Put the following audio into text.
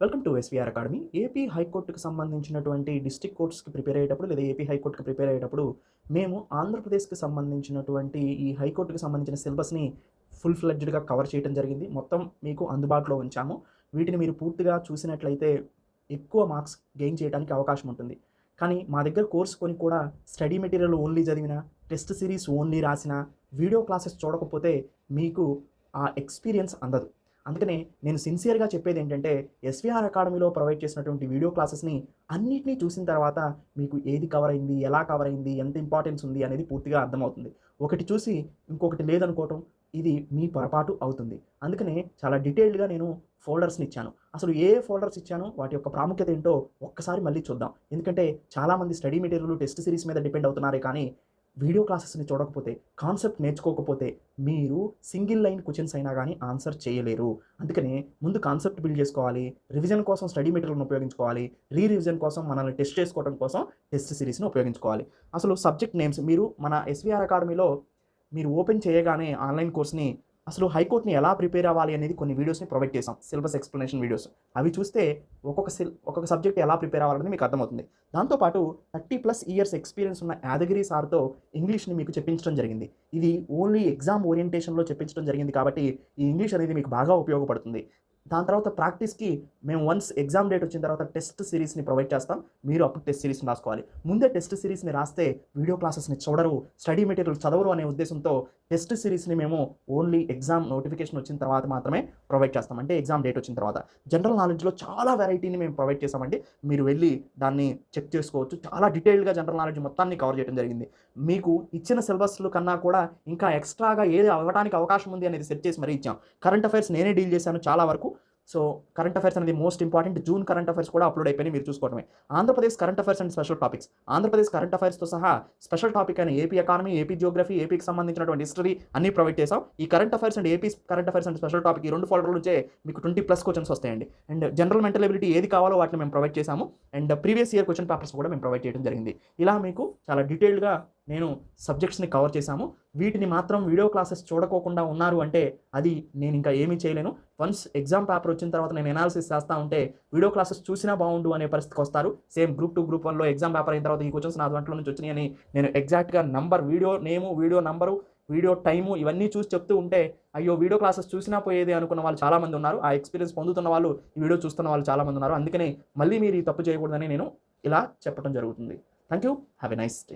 Welcome to SVR academy. AP హైకోర్టుకి సంబంధించినటువంటి district కోర్ట్స్‌కి prepare అయ్యేటప్పుడు లేదా ఏపీ హైకోర్ట్‌కి ప్రిపేర్ అయ్యేటప్పుడు మేము ఆంధ్రప్రదేశ్‌కి సంబంధించినటువంటి ఈ హైకోర్టుకి సంబంధించిన సిలబస్‌ని ఫుల్ ఫ్లెడ్జ్డ్‌గా కవర్ చేయడం జరిగింది. మొత్తం మీకు అందుబాటులో ఉంచాము. వీటిని మీరు పూర్తిగా చూసినట్లయితే ఎక్కువ మార్క్స్ గెయిన్ చేయడానికి అవకాశం ఉంటుంది. కానీ మా దగ్గర కోర్స్ కొని కూడా స్టడీ మెటీరియల్ ఓన్లీ చదివినా, టెస్ట్ సిరీస్ ఓన్లీ రాసినా, వీడియో క్లాసెస్ చూడకపోతే మీకు ఆ ఎక్స్‌పీరియన్స్ అందదు. అందుకనే నేను సిన్సియర్‌గా చెప్పేదేంటంటే, ఎస్వీఆర్ అకాడమీలో ప్రొవైడ్ చేసినటువంటి వీడియో క్లాసెస్‌ని అన్నిటిని చూసిన తర్వాత మీకు ఏది కవర్ అయింది, ఎలా కవర్ అయింది, ఎంత ఇంపార్టెన్స్ ఉంది అనేది పూర్తిగా అర్థమవుతుంది. ఒకటి చూసి ఇంకొకటి లేదనుకోవటం ఇది మీ పొరపాటు అవుతుంది. అందుకనే చాలా డీటెయిల్డ్‌గా నేను ఫోల్డర్స్‌ని ఇచ్చాను. అసలు ఏ ఫోల్డర్స్ ఇచ్చానో వాటి యొక్క ప్రాముఖ్యత ఏంటో ఒక్కసారి మళ్ళీ చూద్దాం. ఎందుకంటే చాలామంది స్టడీ మెటీరియల్ టెస్ట్ సిరీస్ మీద డిపెండ్ అవుతున్నారే కానీ వీడియో క్లాసెస్‌ని చూడకపోతే, కాన్సెప్ట్ నేర్చుకోకపోతే మీరు సింగిల్ లైన్ క్వెషన్స్ అయినా గానీ ఆన్సర్ చేయలేరు. అందుకనే ముందు కాన్సెప్ట్ బిల్డ్ చేసుకోవాలి. రివిజన్ కోసం స్టడీ మెటీరియల్‌ని ఉపయోగించుకోవాలి. రివిజన్ కోసం మనల్ని టెస్ట్ చేసుకోవడం కోసం టెస్ట్ సిరీస్‌ని ఉపయోగించుకోవాలి. అసలు సబ్జెక్ట్ నేమ్స్ మీరు మన ఎస్వీఆర్ అకాడమీలో మీరు ఓపెన్ చేయగానే ఆన్‌లైన్ కోర్స్‌ని అసలు హైకోర్ట్‌ని ఎలా ప్రిపేర్ అవ్వాలి అనేది కొన్ని వీడియోస్‌ని ప్రొవైడ్ చేసాం. Syllabus explanation videos. అవి చూస్తే ఒక్కొక్క సబ్జెక్ట్ ఎలా ప్రిపేర్ అవ్వాలనేది మీకు అర్థమవుతుంది. దాంతో పాటు 30+ ఇయర్స్ ఎక్స్‌పీరియన్స్ ఉన్న యాదగిరి సార్‌తో ఇంగ్లీష్‌ని మీకు చెప్పించడం జరిగింది. ఇది ఓన్లీ ఎగ్జామ్ ఓరియంటేషన్‌లో చెప్పించడం జరిగింది కాబట్టి ఈ ఇంగ్లీష్ అనేది మీకు బాగా ఉపయోగపడుతుంది. దాని తర్వాత ప్రాక్టీస్‌కి మేము వన్స్ ఎగ్జామ్ డేట్ వచ్చిన తర్వాత టెస్ట్ సిరీస్‌ని ప్రొవైడ్ చేస్తాం. మీరు అప్పుడు టెస్ట్ సిరీస్‌ని రాసుకోవాలి. ముందే టెస్ట్ సిరీస్‌ని రాస్తే వీడియో క్లాసెస్‌ని చూడరు, స్టడీ మెటీరియల్ చదవరు అనే ఉద్దేశంతో టెస్ట్ సిరీస్‌ని మేము ఓన్లీ ఎగ్జామ్ నోటిఫికేషన్ వచ్చిన తర్వాత మాత్రమే ప్రొవైడ్ చేస్తాం. అంటే ఎగ్జామ్ డేట్ వచ్చిన తర్వాత. జనరల్ నాలెడ్జ్‌లో చాలా వెరైటీని మేము ప్రొవైడ్ చేసామండి. మీరు వెళ్లి దాన్ని చెక్ చేసుకోవచ్చు. చాలా డీటెయిల్డ్‌గా జనరల్ నాలెడ్జ్ మొత్తాన్ని కవర్ చేయడం జరిగింది. మీకు ఇచ్చిన సిలబస్‌ల కన్నా కూడా ఇంకా ఎక్స్‌ట్రాగా ఏది అవ్వడానికి అవకాశం ఉంది అనేది సెట్ చేసి మరీ ఇచ్చాం. కరెంట్ అఫైర్స్ నేనే డీల్ చేశాను చాలా వరకు. సో, కరెంట్ అఫైర్స్ అనేది most important. June current affairs కూడా అప్‌లోడ్ అయిపోయినాయి. మీరు చూసుకోవడమే. Andhra Pradesh current affairs and special topics. Andhra Pradesh current అఫైర్స్‌తో సహా స్పెషల్ టాపిక్ అయిన ఏపీ ఎకానమీ, ఏపీ జియోగ్రఫీ, ఏపీకి సంబంధించినటువంటి హిస్టరీ అన్నీ ప్రొవైడ్ చేసాం. ఈ current affairs and AP current affairs and special topic ఈ 2 ఫోల్డర్‌ల నుంచే మీకు 20+ క్వెషన్స్ వస్తాయండి. అండ్ జనరల్ మెంటల్ ఎబిలిటీ ఏది కావాలో వాటిని మేము ప్రొవైడ్ చేసాము. And previous year question papers కూడా మేము ప్రొవైడ్ చేయడం జరిగింది. ఇలా మీకు చాలా డీటెయిల్డ్‌గా నేను సబ్జెక్ట్స్‌ని కవర్ చేశాము. వీటిని మాత్రం వీడియో క్లాసెస్ చూడకోకుండా ఉన్నారు అంటే అది నేను ఇంకా ఏమీ చేయలేను. వన్స్ ఎగ్జామ్ పేపర్ వచ్చిన తర్వాత నేను ఎనాలిసిస్ చేస్తా ఉంటే వీడియో క్లాసెస్ చూసినా బాగుండు అనే పరిస్థితికి వస్తారు. సేమ్ గ్రూప్ 2, గ్రూప్ 1లో ఎగ్జామ్ పేపర్ అయిన తర్వాత ఈ క్వెషన్స్ నా దాంట్లో నుంచి వచ్చినాయని నేను ఎగ్జాక్ట్‌గా నంబర్, వీడియో నేము, వీడియో నంబరు, వీడియో టైము ఇవన్నీ చూసి చెప్తూ ఉంటే అయ్యో! వీడియో క్లాసెస్ చూసినా పోయేది అనుకున్న వాళ్ళు చాలామంది ఉన్నారు. ఆ ఎక్స్‌పీరియన్స్ పొందుతున్న వాళ్ళు, ఈ వీడియో చూస్తున్న వాళ్ళు చాలామంది ఉన్నారు. అందుకనే మళ్ళీ మీరు ఈ తప్పు చేయకూడదని నేను ఇలా చెప్పడం జరుగుతుంది. Thank you. Have a nice day.